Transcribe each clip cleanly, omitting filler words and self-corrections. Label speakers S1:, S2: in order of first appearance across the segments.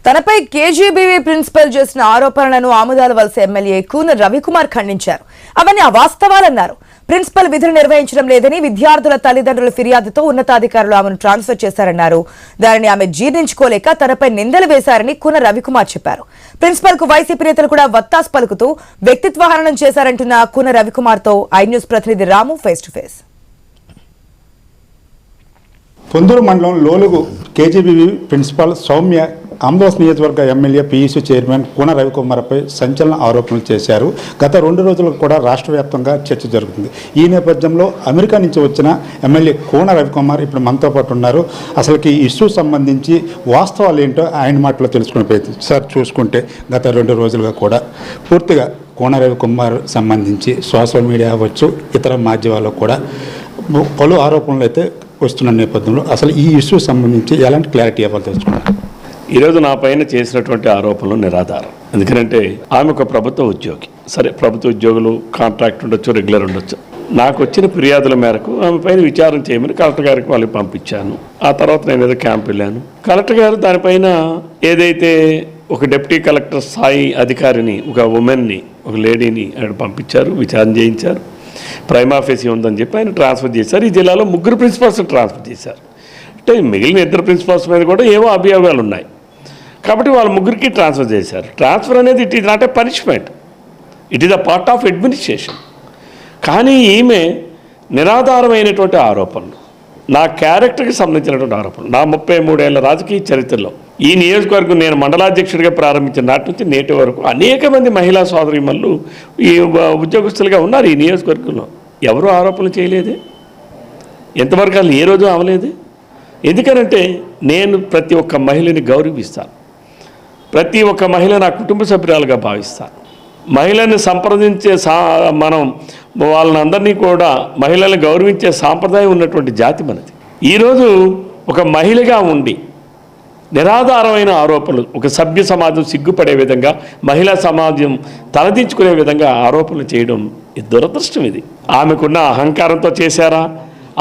S1: తనపై KGBV principal చేసిన ఆరోపణలను ఆముదాలవలస ఎమ్మెల్యే కూన రవికుమార్ ఖండించారు. అవన్నీ అవాస్తవాలన్నారు. ప్రిన్సిపల్ విధులు నిర్వహించడం లేదని విద్యార్థుల తల్లిదండ్రుల ఫిర్యాదుతో ఉన్నతాధికారులు ఆమెను ట్రాన్స్ఫర్ చేశారన్నారు. దానిని ఆమె జీర్ణించుకోలేక తనపై నిందలు వేశారని కూన రవికుమార్ చెప్పారు. ప్రిన్సిపల్ కు వైసీపీ నేతలు కూడా వత్తాసు పలుకుతూ వ్యక్తిత్వ హననం చేశారంటున్న కూన రవికుమార్ తో ఐ న్యూస్ ప్రతినిధి రాము ఫేస్ టు ఫేస్.
S2: పొందూరు మండలం లోలుగు కేజీబీవీ ప్రిన్సిపాల్ సౌమ్య ఆమ్దాస్ నియోజకవర్గ ఎమ్మెల్యే పీఈసీ చైర్మన్ కూన రవికుమార్పై సంచలన ఆరోపణలు చేశారు. గత 2 రోజులకు కూడా రాష్ట్ర వ్యాప్తంగా చర్చ జరుగుతుంది. ఈ నేపథ్యంలో అమెరికా నుంచి వచ్చిన ఎమ్మెల్యే కూన రవికుమార్ ఇప్పుడు మనతో పాటు ఉన్నారు. అసలుకి ఈ ఇష్యూ సంబంధించి వాస్తవాలు ఏంటో ఆయన మాటలో తెలుసుకునే ప్రయత్నం. సార్, చూసుకుంటే గత 2 రోజులుగా కూడా పూర్తిగా కూన రవికుమార్ సంబంధించి సోషల్ మీడియా అవ్వచ్చు, ఇతర మాధ్యమాల్లో కూడా పలు ఆరోపణలు అయితే వస్తున్న నేపథ్యంలో అసలు ఈ ఇష్యూ సంబంధించి ఎలాంటి క్లారిటీ ఇవ్వాలి తెలుసుకున్నారు.
S3: ఈరోజు నా పైన చేసినటువంటి ఆరోపణలు నిరాధారం. ఎందుకంటే ఆమె ఒక ప్రభుత్వ ఉద్యోగి. సరే, ప్రభుత్వ ఉద్యోగులు కాంట్రాక్ట్ ఉండొచ్చు, రెగ్యులర్ ఉండొచ్చు. నాకు వచ్చిన ఫిర్యాదుల మేరకు ఆమె పైన విచారణ చేయమని కలెక్టర్ గారికి వాళ్ళకి పంపించాను. ఆ తర్వాత నేను ఏదో క్యాంప్ వెళ్ళాను. కలెక్టర్ గారు దానిపైన ఏదైతే ఒక డిప్యూటీ కలెక్టర్ స్థాయి అధికారిని, ఒక ఉమెన్ని, ఒక లేడీని ఆయన పంపించారు, విచారణ చేయించారు. ప్రైమా ఫేసి ఉందని చెప్పి ఆయన ట్రాన్స్ఫర్ చేశారు. ఈ జిల్లాలో 3 ప్రిన్సిపల్స్ ట్రాన్స్ఫర్ చేశారు. అంటే మిగిలిన 2 ప్రిన్సిపల్స్ మీద కూడా ఏవో అభియోగాలు ఉన్నాయి కాబట్టి వాళ్ళ 3కి ట్రాన్స్ఫర్ చేశారు. ట్రాన్స్ఫర్ అనేది it is not a punishment, it is a part of administration. కానీ ఈమె నిరాధారమైనటువంటి ఆరోపణలు, నా క్యారెక్టర్కి సంబంధించినటువంటి ఆరోపణలు, నా 33 ఏళ్ల రాజకీయ చరిత్రలో ఈ నియోజకవర్గం నేను మండలాధ్యక్షుడిగా ప్రారంభించిన నాటి నుంచి నేటి వరకు అనేక మంది మహిళా సోదరీమణులు ఈ ఉద్యోగస్తులుగా ఉన్నారు. ఈ నియోజకవర్గంలో ఎవరు ఆరోపణలు చేయలేదే, ఎంతవరకు వాళ్ళు ఏ రోజు అవలేదే. ఎందుకనంటే నేను ప్రతి ఒక్క మహిళని గౌరవిస్తాను. ప్రతి ఒక్క మహిళ నా కుటుంబ సభ్యురాలుగా భావిస్తాను. మహిళని సంప్రదించే మనం వాళ్ళని అందరినీ కూడా మహిళల్ని గౌరవించే సాంప్రదాయం ఉన్నటువంటి జాతి మనది. ఈరోజు ఒక మహిళగా ఉండి నిరాధారమైన ఆరోపణలు, ఒక సభ్య సమాజం సిగ్గుపడే విధంగా, మహిళా సమాజం తలదించుకునే విధంగా ఆరోపణలు చేయడం దురదృష్టం. ఇది ఆమెకున్న అహంకారంతో చేశారా,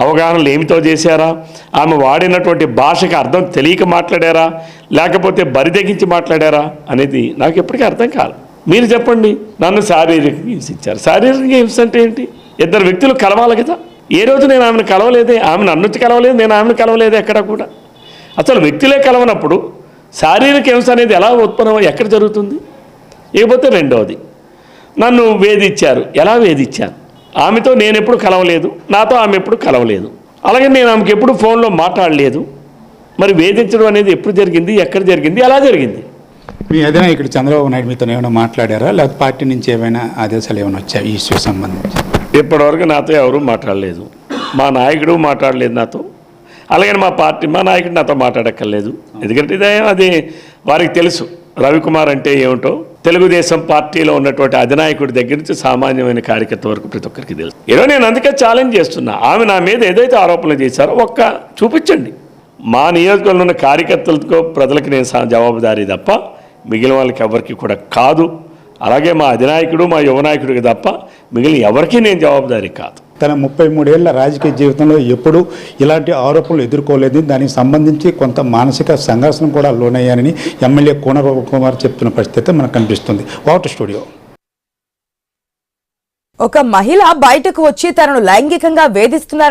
S3: అవగాహనలు ఏమితో చేశారా, ఆమె వాడినటువంటి భాషకు అర్థం తెలియక మాట్లాడారా, లేకపోతే బరితెగించి మాట్లాడారా అనేది నాకు ఎప్పటికీ అర్థం కాదు. మీరు చెప్పండి. నన్ను శారీరక హింస ఇచ్చారు. శారీరక హింస అంటే ఏంటి? 2 వ్యక్తులు కలవాలి కదా. ఏ రోజు నేను ఆమెను కలవలేదే, ఆమె నన్ను వచ్చి కలవలేదు, నేను ఆమెను కలవలేదు. ఎక్కడ కూడా అసలు వ్యక్తులే కలవనప్పుడు శారీరక హింస అనేది ఎలా ఉత్పన్నం, ఎక్కడ జరుగుతుంది? ఇకపోతే రెండవది, నన్ను వేధించారు. ఎలా వేధించాను? ఆమెతో నేను ఎప్పుడు కలవలేదు, నాతో ఆమె ఎప్పుడు కలవలేదు. అలాగే నేను ఆమెకి ఎప్పుడు ఫోన్లో మాట్లాడలేదు. మరి వేధించడం అనేది ఎప్పుడు జరిగింది, ఎక్కడ జరిగింది, ఎలా జరిగింది?
S2: మీ అధినాయకుడు చంద్రబాబు నాయుడు మీతో ఏమైనా మాట్లాడారా, లేకపోతే పార్టీ నుంచి ఏమైనా ఆదేశాలు ఏమైనా వచ్చాయి ఈ ఇష్యూ సంబంధించి?
S3: ఇప్పటివరకు నాతో ఎవరూ మాట్లాడలేదు. మా నాయకుడు మాట్లాడలేదు నాతో. అలాగే మా నాయకుడు నాతో మాట్లాడక్కర్లేదు. ఎందుకంటే అది వారికి తెలుసు రవికుమార్ అంటే ఏమిటో. తెలుగుదేశం పార్టీలో ఉన్నటువంటి అధినాయకుడి దగ్గర నుంచి సామాన్యమైన కార్యకర్త వరకు ప్రతి ఒక్కరికి తెలుసు. ఏదో నేను అందుకే ఛాలెంజ్ చేస్తున్నా. ఆమె నా మీద ఏదైతే ఆరోపణలు చేశారో చూపించండి. మా నియోజకవర్గంలో ఉన్న కార్యకర్తలతో ప్రజలకు నేను జవాబుదారీ తప్ప మిగిలిన వాళ్ళకి ఎవరికి కూడా కాదు. అలాగే మా అధినాయకుడు, మా యువనాయకుడికి తప్ప మిగిలిన ఎవరికీ నేను జవాబుదారీ కాదు.
S2: తన 33 ఏళ్ల రాజకీయ జీవితంలో ఎప్పుడూ ఇలాంటి ఆరోపణలు ఎదుర్కోలేదు. దానికి సంబంధించి కొంత మానసిక సంఘర్షణ కూడా లోనయ్యానని ఎమ్మెల్యే కూన రవికుమార్ చెప్తున్న పరిస్థితి మనకు కనిపిస్తుంది. Water studio.
S1: ఒక మహిళ బయటకు వచ్చి తనను లైంగికంగా వేధిస్తున్నారు